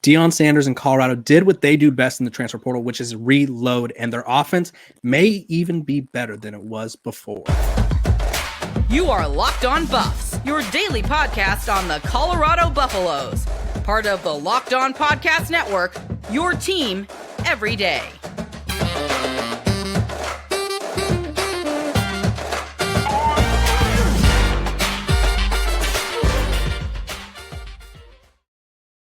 Deion Sanders in Colorado did what they do best in the transfer portal, which is reload, and their offense may even be better than it was before. You are Locked On Buffs, your daily podcast on the Colorado Buffaloes. Part of the Locked On Podcast Network, your team every day.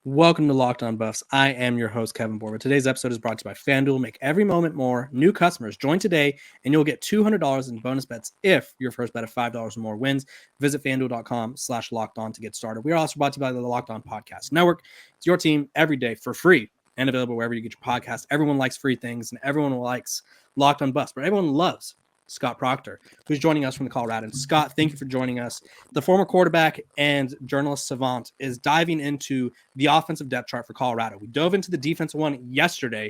Welcome to Locked On Buffs. I am your host, Kevin Borba. Today's episode is brought to you by FanDuel. Make every moment more. New customers, join today, and you'll get $200 in bonus bets if your first bet of $5 or more wins. Visit FanDuel.com/LockedOn to get started. We are also brought to you by the Locked On Podcast Network. It's your team every day for free and available wherever you get your podcast. Everyone likes free things, and everyone likes Locked On Buffs, but everyone loves Scott Procter, who's joining us from the Colorado. And Scott, thank you for joining us. The former quarterback and journalist savant is diving into the offensive depth chart for Colorado. We dove into the defensive one yesterday,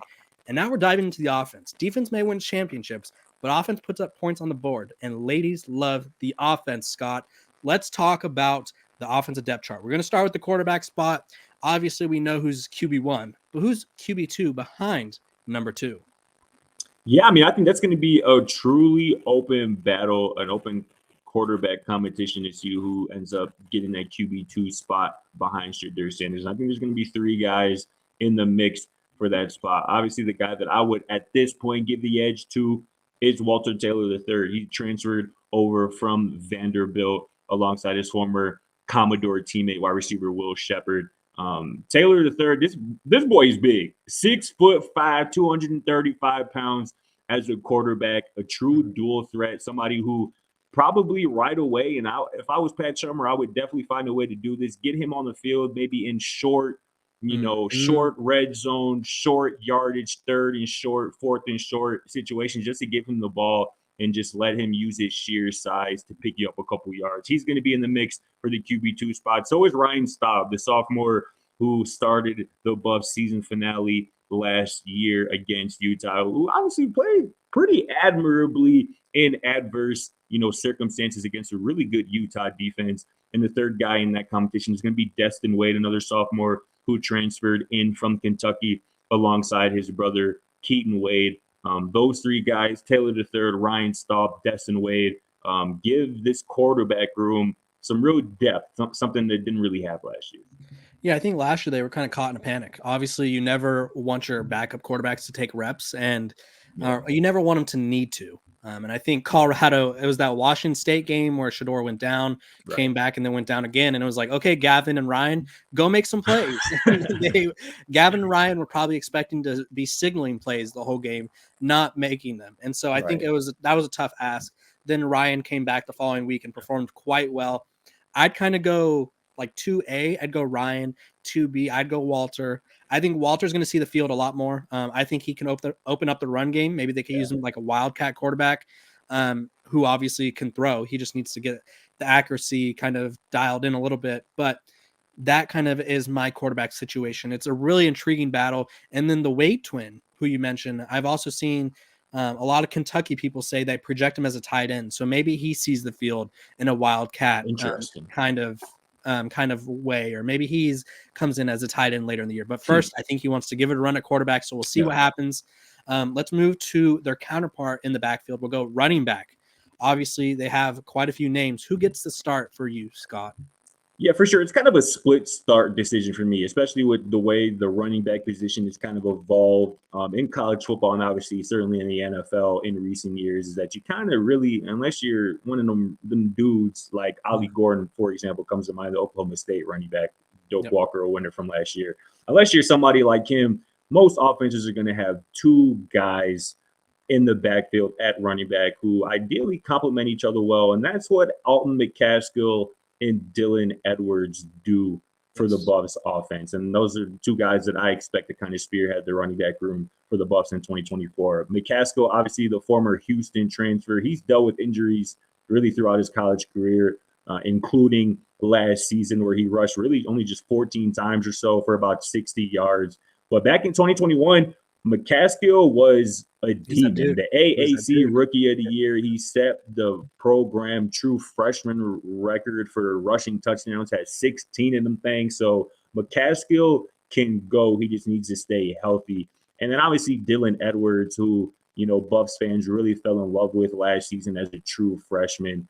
and now we're diving into the offense. Defense may win championships, but offense puts up points on the board, and ladies love the offense, Scott. Let's talk about the offensive depth chart. We're going to start with the quarterback spot. Obviously, we know who's QB1, but who's QB2 behind number 2? Yeah, I mean, I think that's going to be a truly open battle, an open quarterback competition to see who ends up getting that QB2 spot behind Shedeur Sanders. And I think there's going to be 3 guys in the mix for that spot. Obviously, the guy that I would at this point give the edge to is Walter Taylor III. He transferred over from Vanderbilt alongside his former Commodore teammate, wide receiver Will Shepard. Taylor III, this boy is big, 6'5", 235 pounds as a quarterback, a true dual threat, somebody who probably right away, and if I was Pat Shurmur, I would definitely find a way to do this, get him on the field, maybe in short, short red zone, short yardage, third and short, fourth and short situations, just to give him the ball and just let him use his sheer size to pick you up a couple yards. He's going to be in the mix for the QB2 spot. So is Ryan Staub, the sophomore who started the Buffs season finale last year against Utah, who obviously played pretty admirably in adverse, circumstances against a really good Utah defense. And the third guy in that competition is going to be Destin Wade, another sophomore who transferred in from Kentucky alongside his brother Keaton Wade. Those 3 guys, Taylor III, Ryan Staub, Destin Wade, give this quarterback room some real depth, something that didn't really have last year. Yeah, I think last year they were kind of caught in a panic. Obviously, you never want your backup quarterbacks to take reps, and you never want them to need to. And I think Colorado, it was that Washington State game where Shedeur went down, came back, and then went down again. And it was like, okay, Gavin and Ryan, go make some plays. Gavin and Ryan were probably expecting to be signaling plays the whole game, not making them. And so I think that was a tough ask. Then Ryan came back the following week and performed quite well. I'd kind of go like 2A, I'd go Ryan. 2B, I'd go Walter. I think Walter's going to see the field a lot more. I think he can open up the run game. Maybe they can use him like a wildcat quarterback who obviously can throw. He just needs to get the accuracy kind of dialed in a little bit. But that kind of is my quarterback situation. It's a really intriguing battle. And then the Wade twin, who you mentioned, I've also seen a lot of Kentucky people say they project him as a tight end. So maybe he sees the field in a wildcat kind of way, or maybe he's comes in as a tight end later in the year. But first, I think he wants to give it a run at quarterback. So we'll see what happens. Let's move to their counterpart in the backfield. We'll go running back. Obviously, they have quite a few names. Who gets the start for you, Scott? Yeah, for sure. It's kind of a split start decision for me, especially with the way the running back position has kind of evolved in college football, and obviously certainly in the NFL in recent years, is that you kind of really, unless you're one of them dudes like Ollie Gordon, for example, comes to mind, the Oklahoma State running back, Doak Walker, a winner from last year. Unless you're somebody like him, most offenses are going to have 2 guys in the backfield at running back who ideally complement each other well, and that's what Alton McCaskill and Dylan Edwards do for the Buffs offense. And those are 2 guys that I expect to kind of spearhead the running back room for the Buffs in 2024. McCaskill, obviously the former Houston transfer, he's dealt with injuries really throughout his college career, including last season where he rushed really only just 14 times or so for about 60 yards. But back in 2021, McCaskill was a demon. The AAC Rookie of the Year. He set the program true freshman record for rushing touchdowns, had 16 of them things. So McCaskill can go. He just needs to stay healthy. And then obviously Dylan Edwards, who, Buffs fans really fell in love with last season as a true freshman.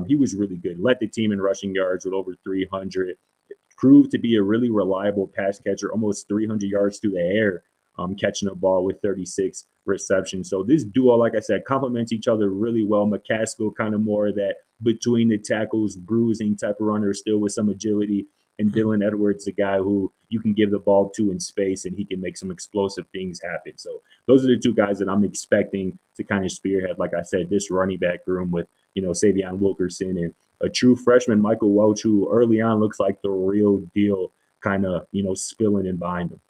He was really good. Led the team in rushing yards with over 300. Proved to be a really reliable pass catcher, almost 300 yards through the air, catching a ball with 36 receptions. So this duo, like I said, complements each other really well. McCaskill kind of more of that between the tackles, bruising type of runner, still with some agility. And Dylan Edwards, the guy who you can give the ball to in space and he can make some explosive things happen. So those are the two guys that I'm expecting to kind of spearhead, like I said, this running back room with, Savion Wilkerson and a true freshman, Michael Welch, who early on looks like the real deal, kind of, spilling in behind him.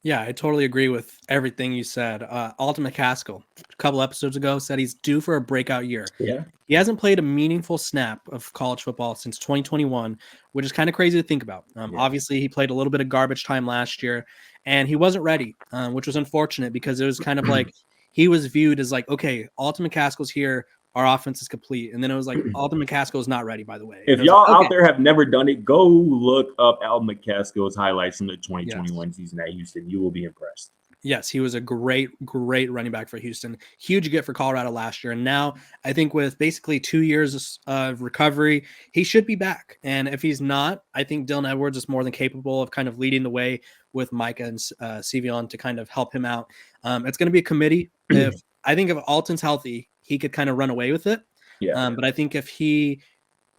Yeah, I totally agree with everything you said. Alton McCaskill, a couple episodes ago, said he's due for a breakout year. Yeah. He hasn't played a meaningful snap of college football since 2021, which is kind of crazy to think about. Obviously, he played a little bit of garbage time last year, and he wasn't ready, which was unfortunate because it was kind of like he was viewed as like, okay, Alton McCaskill's here. Our offense is complete. And then it was like, Alton McCaskill is not ready, by the way. If y'all out there have never done it, go look up Alton McCaskill's highlights from the 2021 season at Houston. You will be impressed. Yes, he was a great running back for Houston. Huge get for Colorado last year. And now I think with basically 2 years of recovery, he should be back. And if he's not, I think Dylan Edwards is more than capable of kind of leading the way with Micah and Sevion to kind of help him out. It's going to be a committee. I think if Alton's healthy, he could kind of run away with it. Yeah. But I think if he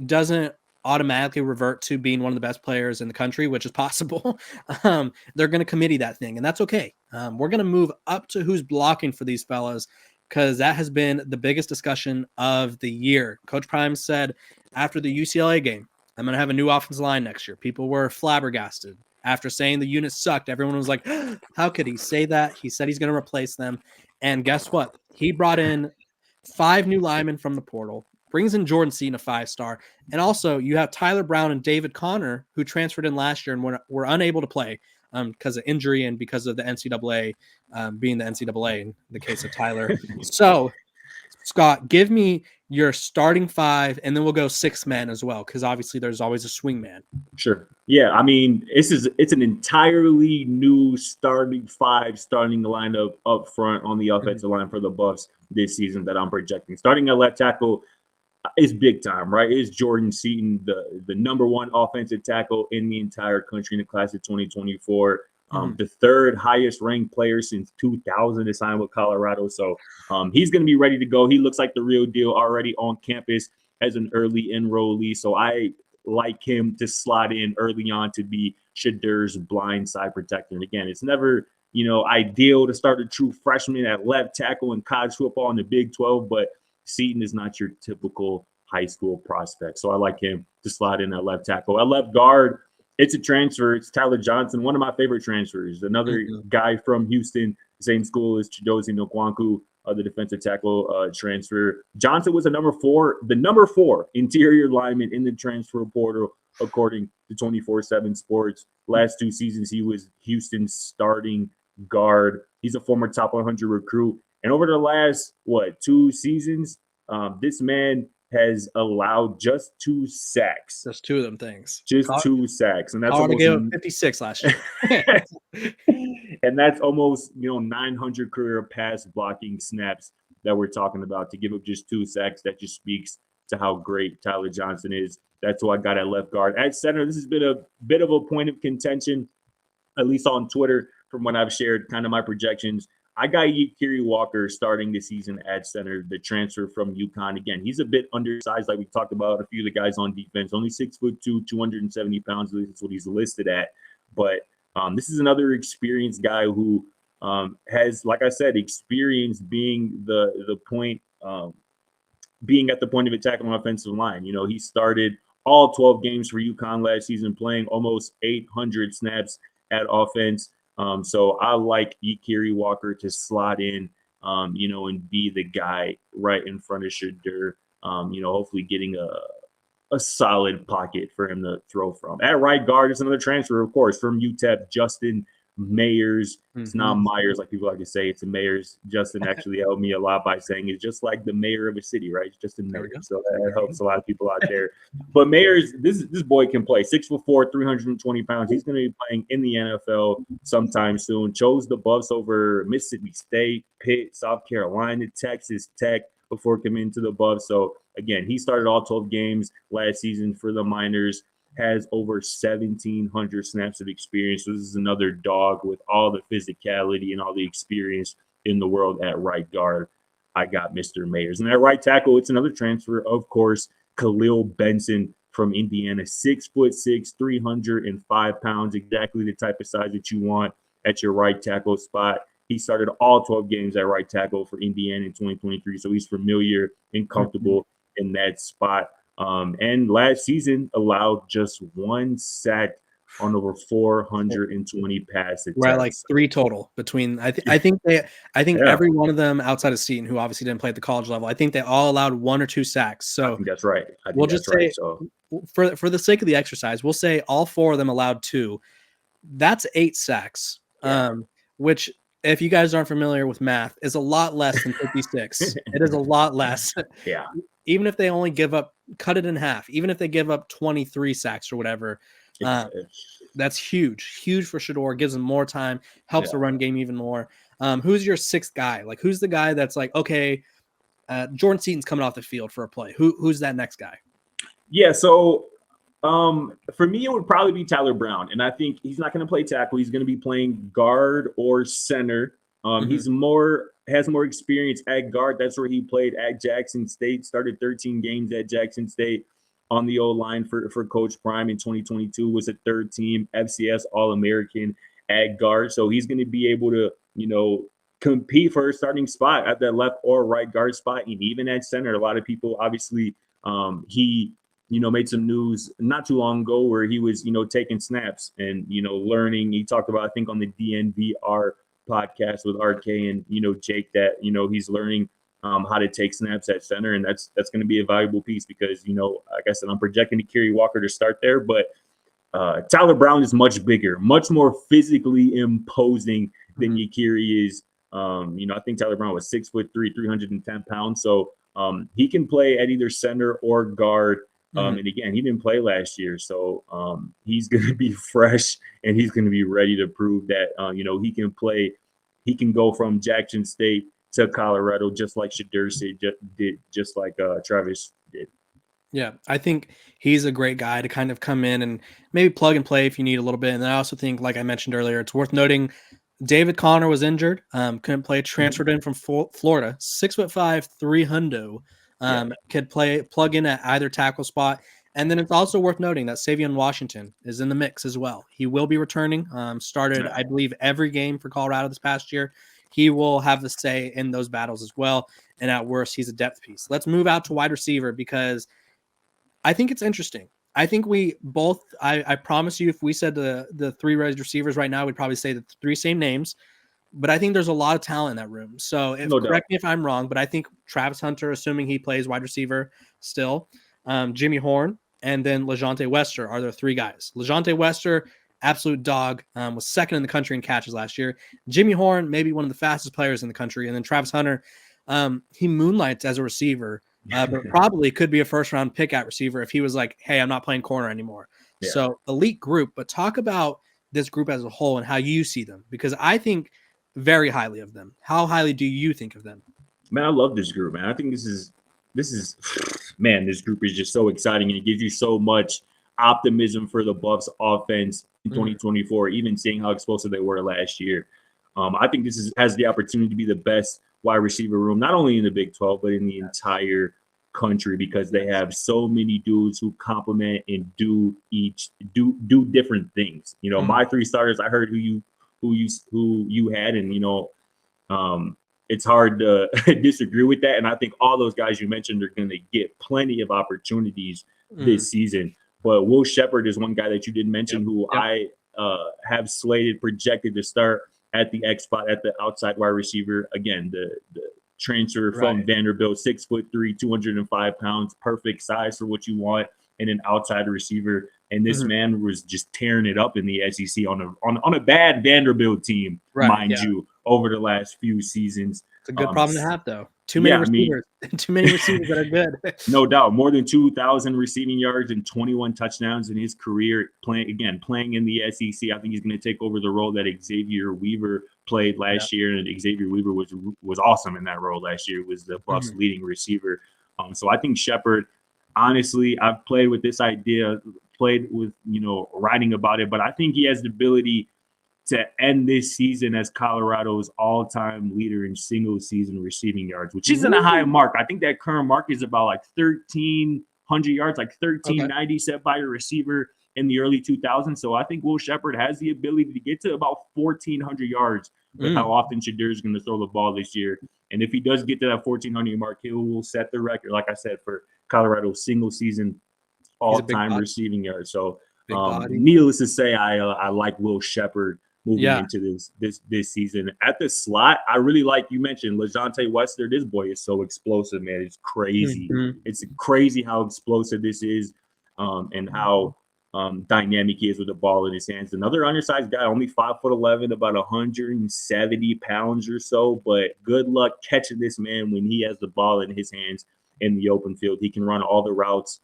doesn't automatically revert to being one of the best players in the country, which is possible, they're going to committee that thing. And that's okay. We're going to move up to who's blocking for these fellas, because that has been the biggest discussion of the year. Coach Prime said after the UCLA game, I'm going to have a new offensive line next year. People were flabbergasted. After saying the unit sucked, everyone was like, how could he say that? He said he's going to replace them. And guess what? He brought in 5 new linemen from the portal, brings in Jordan Seaton, a 5-star. And also you have Tyler Brown and David Connor, who transferred in last year and were unable to play because of injury and because of the NCAA being the NCAA in the case of Tyler. So, Scott, give me your starting 5, and then we'll go 6 men as well, because obviously there's always a swing man. Sure. Yeah, I mean, it's an entirely new starting 5 starting lineup up front on the offensive line for the Buffs this season that I'm projecting. Starting at left tackle is big time, right? It's Jordan Seaton, the number 1 offensive tackle in the entire country in the class of 2024. The 3rd highest ranked player since 2000 to sign with Colorado. So he's going to be ready to go. He looks like the real deal already on campus as an early enrollee. So I like him to slot in early on to be Shedur's blind side protector. And again, it's never, ideal to start a true freshman at left tackle in college football in the Big 12, but Seaton is not your typical high school prospect. So I like him to slot in at left tackle. At left guard, it's a transfer. It's Tyler Johnson, one of my favorite transfers. Another guy from Houston, same school as Chidozie Nwankwo, the defensive tackle transfer. Johnson was the number 4 interior lineman in the transfer portal, according to 24/7 Sports. Last 2 seasons, he was Houston's starting guard. He's a former top 100 recruit. And over the last, 2 seasons, this man has allowed just 2 sacks. Just 2 of them things. Just 2 sacks. And that's almost gave him 56 last year. And that's almost, 900 career pass blocking snaps that we're talking about. To give up just 2 sacks, that just speaks to how great Tyler Johnson is. That's who I got at left guard. At center, this has been a bit of a point of contention, at least on Twitter, from when I've shared kind of my projections. I got Yakiri Walker starting this season at center, the transfer from UConn. Again, he's a bit undersized, like we talked about a few of the guys on defense. Only 6'2", 270 pounds. At least that's what he's listed at. But this is another experienced guy who has, like I said, experience being the point, being at the point of attack on the offensive line. He started all 12 games for UConn last season, playing almost 800 snaps at offense. So I like Yakiri Walker to slot in, and be the guy right in front of Shedeur, hopefully getting a solid pocket for him to throw from. At right guard is another transfer, of course, from UTEP, Justin Mayers. It's not Mhm. Myers like people like to say. It's a Mayers. Justin actually helped me a lot by saying it's just like the mayor of a city, right? It's just a There mayor. we go. So that helps a lot of people out there. But Mayers, this boy can play. 6'4", 320 pounds. He's going to be playing in the NFL sometime soon. Chose the Buffs over Mississippi State, Pitt, South Carolina, Texas Tech before coming to the Buffs. So again, he started all 12 games last season for the Miners. Has over 1,700 snaps of experience. So this is another dog with all the physicality and all the experience in the world at right guard. I got Mr. Mayers. And at right tackle, it's another transfer, of course, Khalil Benson from Indiana, 6'6", 305 pounds, exactly the type of size that you want at your right tackle spot. He started all 12 games at right tackle for Indiana in 2023, so he's familiar and comfortable in that spot. And last season allowed just one sack on over 420 pass attempts. We're at like 3 total between. I think Yeah. every one of them outside of Seton, who obviously didn't play at the college level, I think they all allowed 1 or 2 sacks. I So think that's right. we'll just say, So for the sake of the exercise, we'll say all 4 of them allowed 2. That's 8 sacks. Yeah. Which, if you guys aren't familiar with math, is a lot less than 56. It is a lot less. yeah, Even if they only cut it in half, even if they give up 23 sacks or whatever, that's huge for Shedeur. Gives him more time, helps the run game even more. Who's your 6th guy? Like, who's the guy that's like, okay, Jordan Seaton's coming off the field for a play. Who's that next guy? Yeah, so for me, it would probably be Tyler Brown, and I think he's not going to play tackle. He's going to be playing guard or center. He's has more experience at guard. That's where he played at Jackson State. Started 13 games at Jackson State on the O-line for Coach Prime in 2022. Was a 3rd team FCS All-American at guard. So he's going to be able to, compete for a starting spot at that left or right guard spot, and even at center. A lot of people, obviously, he made some news not too long ago where he was, taking snaps and, learning. He talked about, I think, on the DNVR podcast with RK and, Jake, that, he's learning how to take snaps at center. And that's going to be a valuable piece because, like I said, I'm projecting Akiri Walker to start there. But Tyler Brown is much bigger, much more physically imposing than Yakiri is. I think Tyler Brown was 6'3", 310 pounds. So he can play at either center or guard. And again, he didn't play last year. So he's going to be fresh and he's going to be ready to prove that, he can play. He can go from Jackson State to Colorado, just like Shedeur did, just like Travis did. Yeah, I think he's a great guy to kind of come in and maybe plug and play if you need a little bit. And I also think, like I mentioned earlier, it's worth noting David Connor was injured, couldn't play, transferred in from Florida, 6'5", 300. Could plug in at either tackle spot. And then it's also worth noting that Savion Washington is in the mix as well. He will be returning. Started, I believe, every game for Colorado this past year. He will have the say in those battles as well. And at worst, he's a depth piece. Let's move out to wide receiver because I think it's interesting. I think we both, I promise you, if we said the 3 wide receivers right now, we'd probably say the 3 same names. But I think there's a lot of talent in that room. So correct me if I'm wrong, but I think Travis Hunter, assuming he plays wide receiver still, Jimmy Horn, and then LeJonte Wester are their 3 guys. LeJonte Wester, absolute dog, was 2nd in the country in catches last year. Jimmy Horn, maybe one of the fastest players in the country. And then Travis Hunter, he moonlights as a receiver, but probably could be a first-round pick at receiver if he was like, hey, I'm not playing corner anymore. Yeah. So elite group, but talk about this group as a whole and how you see them, because I think very highly of them. How highly do you think of them? Man, I love this group, man. I think this is man, this group is just so exciting, and it gives you so much optimism for the Buffs offense in 2024, even seeing how explosive they were last year. I think this has the opportunity to be the best wide receiver room, not only in the Big 12, but in the entire country, because they have so many dudes who complement and do different things. My 3 starters, I heard who you had, and it's hard to disagree with that. And I think all those guys you mentioned are going to get plenty of opportunities this season. But Will Shepherd is one guy that you didn't mention, who I have projected to start at the X spot at the outside wide receiver. Again, the transfer from Vanderbilt, 6'3", 205 pounds, perfect size for what you want, and an outside receiver. And this man was just tearing it up in the SEC on a bad Vanderbilt team, mind you, over the last few seasons. It's a good problem to have, though. Too many receivers. Too many receivers that are good. No doubt. More than 2,000 receiving yards and 21 touchdowns in his career. Playing in the SEC. I think he's going to take over the role that Xavier Weaver played last year. And Xavier Weaver was awesome in that role last year. Was the Buffs' leading receiver. So I think Shepard, honestly, I've played with this idea, writing about it, but I think he has the ability to end this season as Colorado's all-time leader in single-season receiving yards, which isn't a high mark. I think that current mark is about like 1,300 yards, like 1,390 set by a receiver in the early 2000s. So I think Will Shepard has the ability to get to about 1,400 yards with how often Shedeur is going to throw the ball this year. And if he does get to that 1,400 mark, he will set the record, like I said, for Colorado's single-season all-time receiving yards. So needless to say, I like Will Shepard moving into this season. At the slot, I really like, you mentioned LaJohntay Wester. This boy is so explosive, man. It's crazy. It's crazy how explosive this is, and how dynamic he is with the ball in his hands. Another undersized guy, only 5'11", about 170 pounds or so. But good luck catching this man when he has the ball in his hands in the open field. He can run all the routes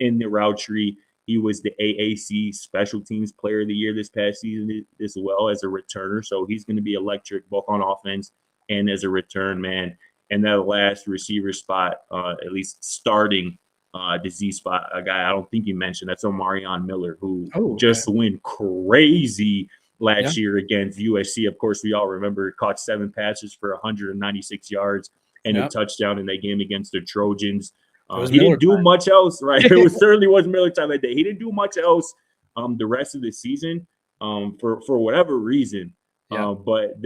in the route tree. He was the AAC Special Teams Player of the Year this past season as well as a returner. So he's going to be electric both on offense and as a return man. And that last receiver spot, at least starting the Z spot, a guy I don't think you mentioned, that's Omarion Miller, who just went crazy last year against USC. Of course, we all remember caught 7 passes for 196 yards and a touchdown in that game against the Trojans. He didn't do much else, right? It certainly was Miller time that day. He didn't do much else the rest of the season for whatever reason. But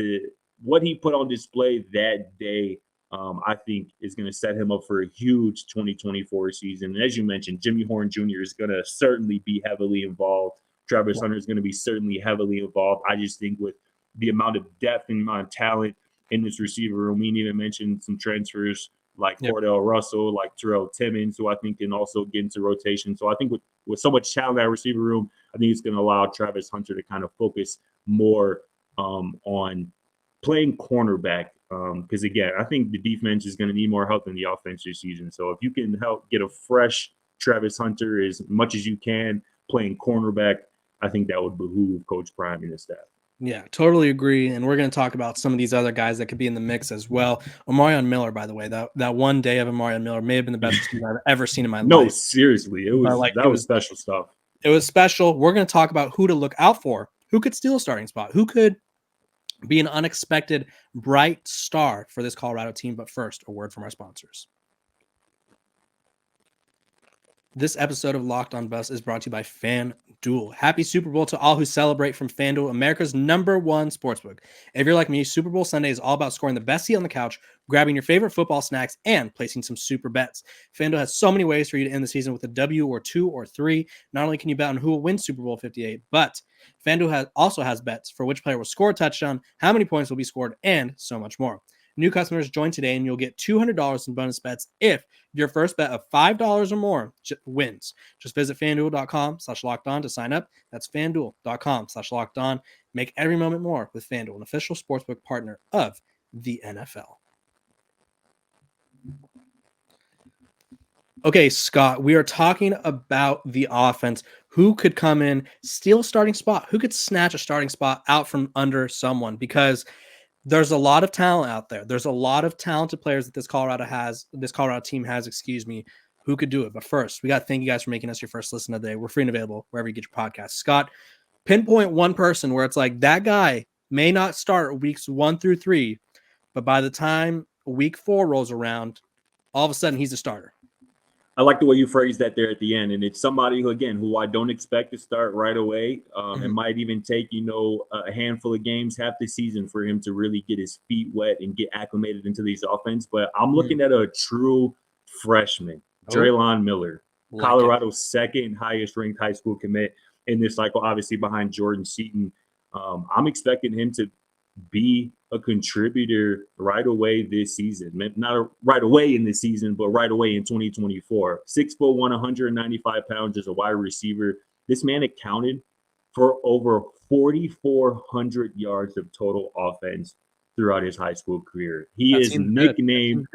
what he put on display that day, I think, is going to set him up for a huge 2024 season. And as you mentioned, Jimmy Horn Jr. is going to certainly be heavily involved. Travis Hunter is going to be certainly heavily involved. I just think with the amount of depth and amount of talent in this receiver room, we didn't even mention some transfers like Cordell Russell, like Terrell Timmons, who I think can also get into rotation. So I think with so much talent in that receiver room, I think it's going to allow Travis Hunter to kind of focus more on playing cornerback. Because, again, I think the defense is going to need more help in the offense this season. So if you can help get a fresh Travis Hunter as much as you can playing cornerback, I think that would behoove Coach Prime and his staff. Yeah, totally agree. And we're going to talk about some of these other guys that could be in the mix as well. Omarion Miller, by the way, that one day of Omarion Miller may have been the best receiver I've ever seen in my life. No, seriously. It was special stuff. It was special. We're going to talk about who to look out for, who could steal a starting spot, who could be an unexpected bright star for this Colorado team. But first, a word from our sponsors. This episode of Locked On Buffs is brought to you by FanDuel. Happy Super Bowl to all who celebrate from FanDuel, America's #1 sportsbook. If you're like me, Super Bowl Sunday is all about scoring the best seat on the couch, grabbing your favorite football snacks, and placing some super bets. FanDuel has so many ways for you to end the season with a W or 2 or 3. Not only can you bet on who will win Super Bowl 58, but FanDuel also has bets for which player will score a touchdown, how many points will be scored, and so much more. New customers join today and you'll get $200 in bonus bets if your first bet of $5 or more wins. Just visit FanDuel.com/lockedon to sign up. That's FanDuel.com/lockedon. Make every moment more with FanDuel, an official sportsbook partner of the NFL. Okay, Scott, we are talking about the offense. Who could come in, steal a starting spot? Who could snatch a starting spot out from under someone? Because there's a lot of talent out there. There's a lot of talented players that this Colorado team has, who could do it. But first, we got to thank you guys for making us your first listen of the day. We're free and available wherever you get your podcasts. Scott, pinpoint one person where it's like that guy may not start weeks 1 through 3, but by the time week 4 rolls around, all of a sudden he's a starter. I like the way you phrased that there at the end. And it's somebody who I don't expect to start right away. It might even take, a handful of games, half the season for him to really get his feet wet and get acclimated into these offense. But I'm looking at a true freshman, Draylon Miller, Colorado's second highest ranked high school commit in this cycle, obviously behind Jordan Seaton. I'm expecting him to be a contributor right away this season. Not right away in this season, but right away in 2024. 6'1", 195 pounds as a wide receiver This man accounted for over 4,400 yards of total offense throughout his high school career. He That is seems good. nicknamed,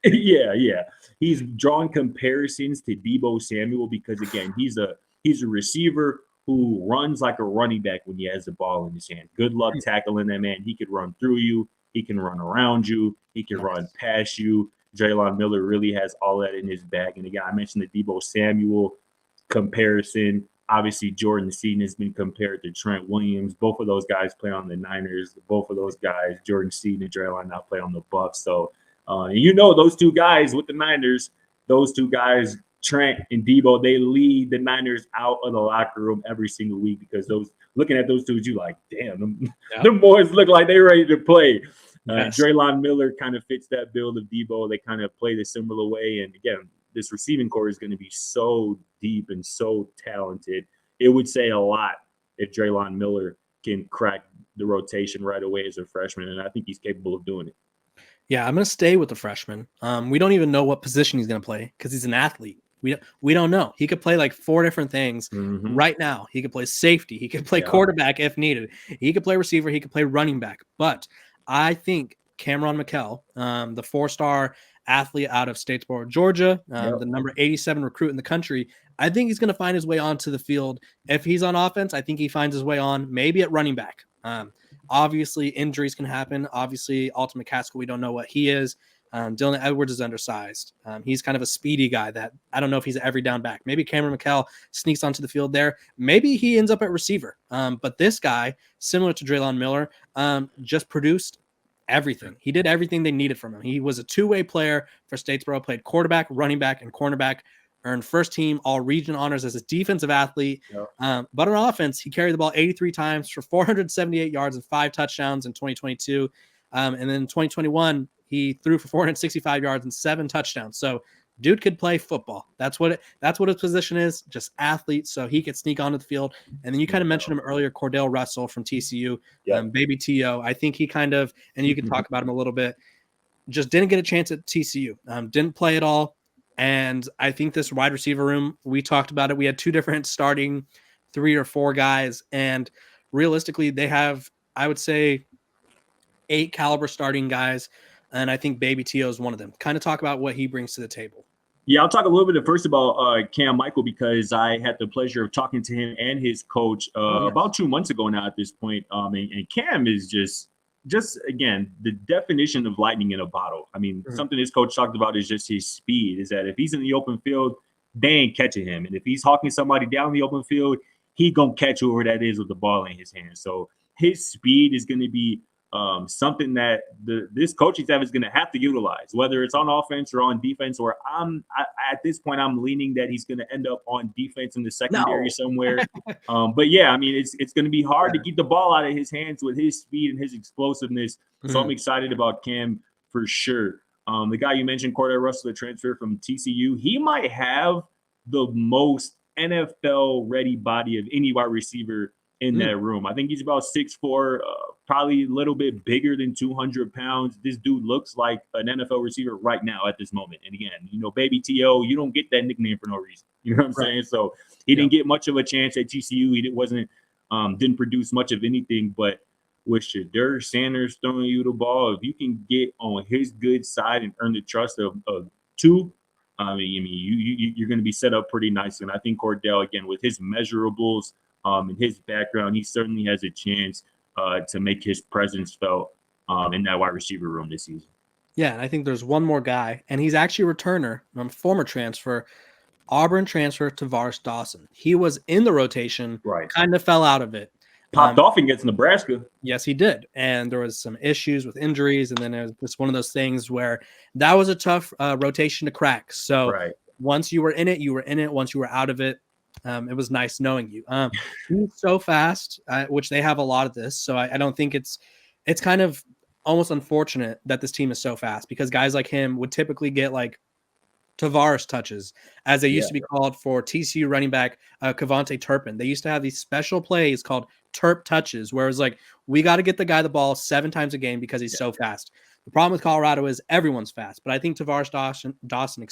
yeah. He's drawing comparisons to Deebo Samuel because again, he's a receiver who runs like a running back when he has the ball in his hand. Good luck tackling that man. He could run through you. He can run around you. He can run past you. Draylon Miller really has all that in his bag. And again, I mentioned the Deebo Samuel comparison. Obviously, Jordan Seaton has been compared to Trent Williams. Both of those guys play on the Niners. Both of those guys, Jordan Seaton and Draylon, now play on the Bucs. So, those two guys with the Niners, those two guys, Trent and Deebo, they lead the Niners out of the locker room every single week because looking at those two, you like, damn, them boys look like they're ready to play. Yes. Draylon Miller kind of fits that build of Deebo. They kind of play the similar way. And again, this receiving core is going to be so deep and so talented. It would say a lot if Draylon Miller can crack the rotation right away as a freshman, and I think he's capable of doing it. Yeah, I'm going to stay with the freshman. We don't even know what position he's going to play because he's an athlete. We don't know. He could play like 4 different things right now. He could play safety. He could play quarterback if needed. He could play receiver. He could play running back. But I think Cameron McKell, the 4-star athlete out of Statesboro, Georgia, the number 87 recruit in the country, I think he's going to find his way onto the field. If he's on offense, I think he finds his way on maybe at running back. Obviously, injuries can happen. Obviously, Alton McCaskill, we don't know what he is. Dylan Edwards is undersized. He's kind of a speedy guy that I don't know if he's an every down back. Maybe Cameron McKell sneaks onto the field there. Maybe he ends up at receiver. But this guy, similar to Draylon Miller, just produced everything. He did everything they needed from him. He was a two-way player for Statesboro, played quarterback, running back, and cornerback, earned first-team all-region honors as a defensive athlete. But on offense, he carried the ball 83 times for 478 yards and 5 touchdowns in 2022. And then in 2021, he threw for 465 yards and 7 touchdowns. So dude could play football. That's what his position is, just athlete. So he could sneak onto the field. And then you kind of mentioned him earlier, Cordell Russell from TCU, Baby T.O. I think he kind of, and you can talk about him a little bit, just didn't get a chance at TCU. Didn't play at all. And I think this wide receiver room, we talked about it. We had 2 different starting 3 or 4 guys. And realistically, they have, I would say, 8 caliber starting guys. And I think Baby T.O. is one of them. Kind of talk about what he brings to the table. Yeah, I'll talk a little bit first about Cam Michael because I had the pleasure of talking to him and his coach about 2 months ago now at this point. And Cam is just again, the definition of lightning in a bottle. I mean, something his coach talked about is just his speed, is that if he's in the open field, they ain't catching him. And if he's hawking somebody down the open field, he going to catch whoever that is with the ball in his hand. So his speed is going to be something that this coaching staff is going to have to utilize, whether it's on offense or on defense. Or at this point, I'm leaning that he's going to end up on defense in the secondary somewhere. But yeah, I mean, it's going to be hard to keep the ball out of his hands with his speed and his explosiveness. So I'm excited about Cam for sure. The guy you mentioned, Cordell Russell, the transfer from TCU, he might have the most NFL ready body of any wide receiver in that room. I think he's about 6'4", probably a little bit bigger than 200 pounds. This dude looks like an NFL receiver right now at this moment. And again, Baby T.O., you don't get that nickname for no reason. You know what I'm saying? So he didn't get much of a chance at TCU. He didn't produce much of anything. But with Shedeur Sanders throwing you the ball, if you can get on his good side and earn the trust of 2, you're going to be set up pretty nicely. And I think Cordell, again, with his measurables and his background, he certainly has a chance to make his presence felt in that wide receiver room this season. Yeah, and I think there's one more guy, and he's actually a returner, former transfer, Auburn transfer Tavares Dawson. He was in the rotation, kind of fell out of it. Popped off against Nebraska. Yes, he did. And there was some issues with injuries, and then it was just one of those things where that was a tough rotation to crack. So once you were in it, you were in it. Once you were out of it, it was nice knowing you. He's so fast, which they have a lot of this. So I don't think it's kind of almost unfortunate that this team is so fast because guys like him would typically get like Tavares touches, as they used to be called for TCU running back Kavonte Turpin. They used to have these special plays called Terp touches, where it's like, we got to get the guy the ball 7 times a game because he's so fast. The problem with Colorado is everyone's fast, but I think Tavares Dawson,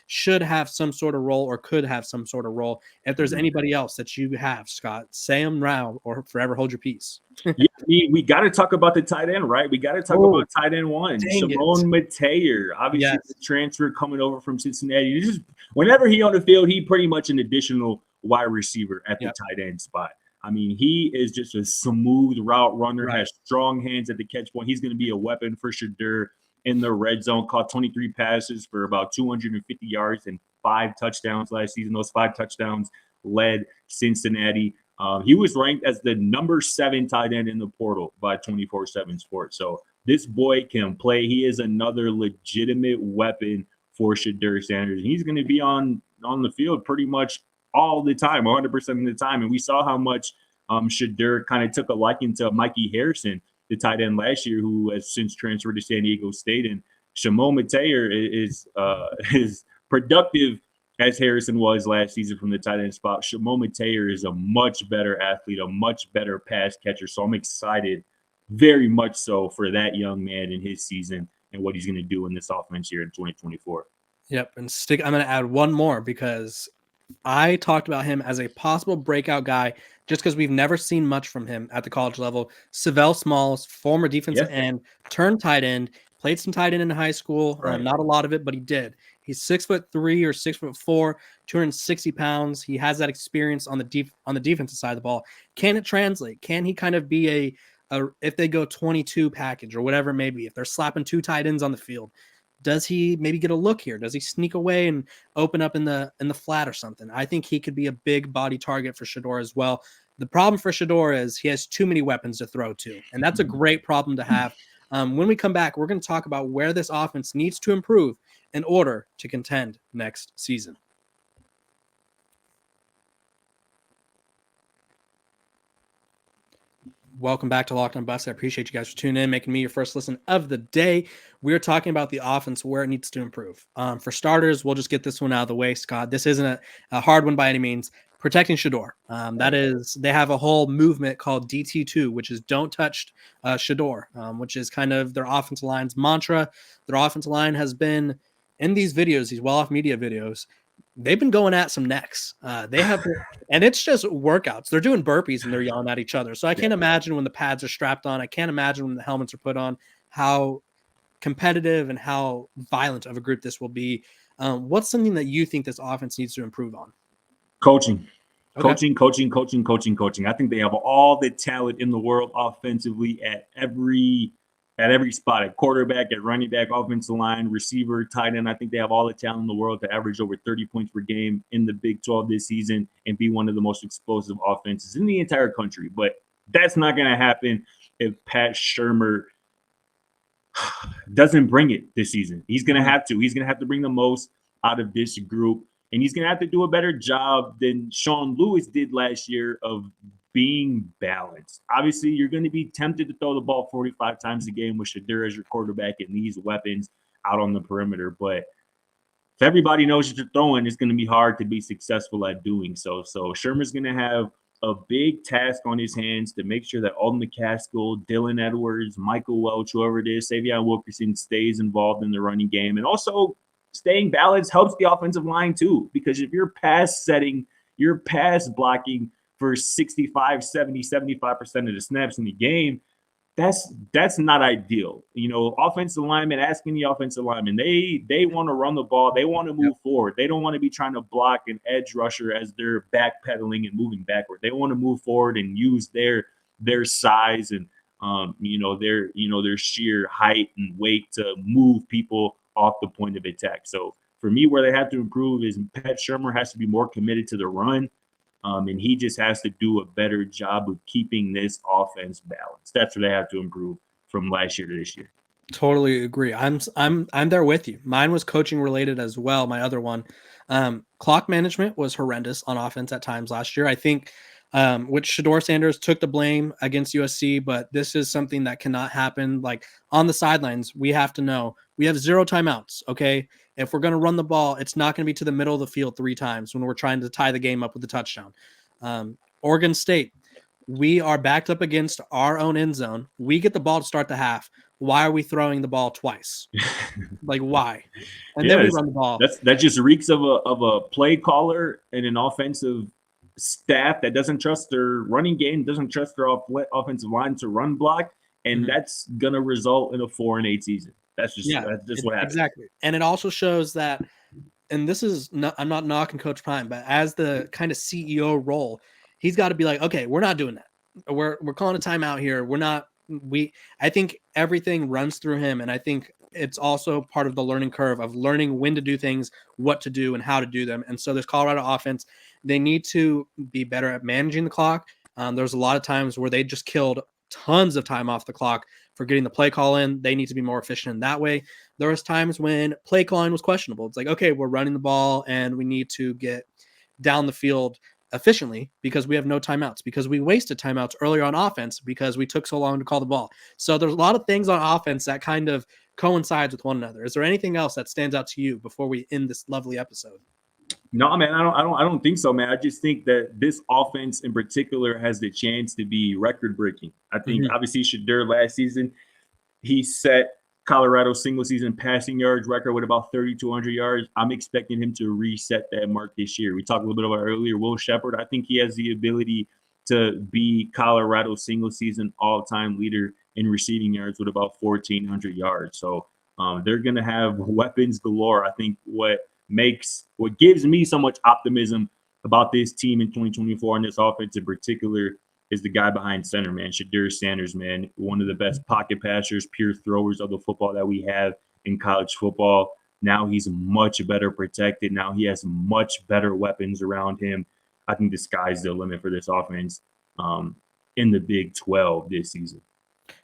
should have some sort of role or could have some sort of role. If there's anybody else that you have, Scott, say them now or forever hold your peace. Yeah, we got to talk about the tight end, right? We got to talk about tight end one, Shimon Mateer. Obviously, the transfer coming over from Cincinnati. Just whenever he on the field, he pretty much an additional wide receiver at the tight end spot. I mean, he is just a smooth route runner, has strong hands at the catch point. He's going to be a weapon for Shurmur in the red zone. Caught 23 passes for about 250 yards and 5 touchdowns last season. Those 5 touchdowns led Cincinnati. He was ranked as the number 7 tight end in the portal by 24/7 Sports. So this boy can play. He is another legitimate weapon for Shedeur Sanders. He's going to be on the field pretty much all the time, 100% of the time. And we saw how much Shedeur kind of took a liking to Mikey Harrison, the tight end last year, who has since transferred to San Diego State. And Shimon Mateer is productive as Harrison was last season from the tight end spot. Shimon Mateer is a much better athlete, a much better pass catcher. So I'm excited, very much so, for that young man in his season and what he's going to do in this offense here in 2024. Yep. And I'm going to add one more because I talked about him as a possible breakout guy just because we've never seen much from him at the college level. Savell Smalls, former defensive end, turned tight end, played some tight end in high school. Not a lot of it, but he did. He's 6'3" or 6'4", 260 pounds. He has that experience on the defensive side of the ball. Can it translate? Can he kind of be a if they go 22 package or whatever it may be, if they're slapping 2 tight ends on the field? Does he maybe get a look here? Does he sneak away and open up in the flat or something? I think he could be a big body target for Shedeur as well. The problem for Shedeur is he has too many weapons to throw to, and that's a great problem to have. When we come back, we're going to talk about where this offense needs to improve in order to contend next season. Welcome back to Locked On Buffs. I appreciate you guys for tuning in, making me your first listen of the day. We're talking about the offense, where it needs to improve. For starters, we'll just get this one out of the way, Scott. This isn't a hard one by any means. Protecting Shedeur. That is, they have a whole movement called DT2, which is don't touch Shedeur, which is kind of their offensive line's mantra. Their offensive line has been in these videos, these well-off media videos. They've been going at some necks. They have, and it's just workouts. They're doing burpees and they're yelling at each other. So I can't imagine when the pads are strapped on. I can't imagine when the helmets are put on how competitive and how violent of a group this will be. What's something that you think this offense needs to improve on? Coaching. Coaching. I think they have all the talent in the world offensively at every spot, at quarterback, at running back, offensive line, receiver, tight end. I think they have all the talent in the world to average over 30 points per game in the Big 12 this season and be one of the most explosive offenses in the entire country. But that's not going to happen if Pat Shurmur doesn't bring it this season. He's going to have to. He's going to have to bring the most out of this group. And he's going to have to do a better job than Sean Lewis did last year of being balanced. Obviously, you're going to be tempted to throw the ball 45 times a game with Shedeur as your quarterback and these weapons out on the perimeter. But if everybody knows what you're throwing, it's going to be hard to be successful at doing so. So Shurmur's going to have a big task on his hands to make sure that Alden McCaskill, Dylan Edwards, Michael Welch, whoever it is, Savion Wilkerson stays involved in the running game. And also staying balanced helps the offensive line too, because if you're pass setting, you're pass blocking for 65, 70, 75% of the snaps in the game, that's not ideal. You know, offensive linemen, asking the offensive linemen, they want to run the ball. They want to move forward. They don't want to be trying to block an edge rusher as they're backpedaling and moving backward. They want to move forward and use their size and their sheer height and weight to move people off the point of attack. So for me, where they have to improve is Pat Shurmur has to be more committed to the run. And he just has to do a better job of keeping this offense balanced. That's where they have to improve from last year to this year. Totally agree. I'm there with you. Mine was coaching related as well. My other one, clock management was horrendous on offense at times last year. I think which Shedeur Sanders took the blame against USC, but this is something that cannot happen. Like on the sidelines, we have to know we have 0 timeouts. Okay. If we're going to run the ball, it's not going to be to the middle of the field 3 times when we're trying to tie the game up with a touchdown. Oregon State, we are backed up against our own end zone. We get the ball to start the half. why are we throwing the ball twice? Like, why? And then we run the ball. That just reeks of a play caller and an offensive staff that doesn't trust their running game, doesn't trust their offensive line to run block, and that's gonna result in a 4-8 season. That's just what happens. Exactly. And it also shows that, and this is not, I'm not knocking Coach Prime, but as the kind of CEO role, he's got to be like, okay, we're not doing that. We're calling a timeout here. I think everything runs through him. And I think it's also part of the learning curve of learning when to do things, what to do, and how to do them. And so this Colorado offense, they need to be better at managing the clock. There's a lot of times where they just killed tons of time off the clock for getting the play call in. They need to be more efficient in that way. There was times when play calling was questionable. It's like, okay, we're running the ball and we need to get down the field efficiently because we have no timeouts, because we wasted timeouts earlier on offense because we took so long to call the ball. So there's a lot of things on offense that kind of coincides with one another. Is there anything else that stands out to you before we end this lovely episode? No, man, I don't think so, man. I just think that this offense in particular has the chance to be record breaking. I think obviously Shurmur last season, he set Colorado single season passing yards record with about 3,200 yards. I'm expecting him to reset that mark this year. We talked a little bit about earlier, Will Shepherd. I think he has the ability to be Colorado's single season all-time leader in receiving yards with about 1,400 yards. So they're going to have weapons galore. I think what gives me so much optimism about this team in 2024 and this offense in particular is the guy behind center, man. Shedeur Sanders, man, one of the best pocket passers, pure throwers of the football that we have in college football. Now he's much better protected. Now he has much better weapons around him. I think the sky's the limit for this offense in the Big 12 this season.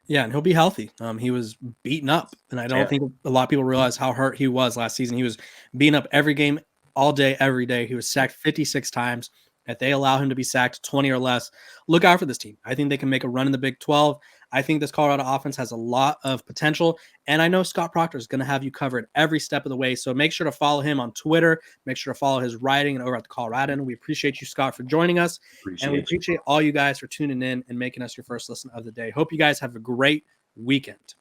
Yeah, and he'll be healthy. He was beaten up, and I don't think a lot of people realize how hurt he was last season. He was beaten up every game, all day, every day. He was sacked 56 times. If they allow him to be sacked 20 or less, look out for this team. I think they can make a run in the Big 12. I think this Colorado offense has a lot of potential, and I know Scott Procter is going to have you covered every step of the way, so make sure to follow him on Twitter. Make sure to follow his writing and over at the Coloradan. We appreciate you, Scott, for joining us, and we appreciate all you guys for tuning in and making us your first listen of the day. Hope you guys have a great weekend.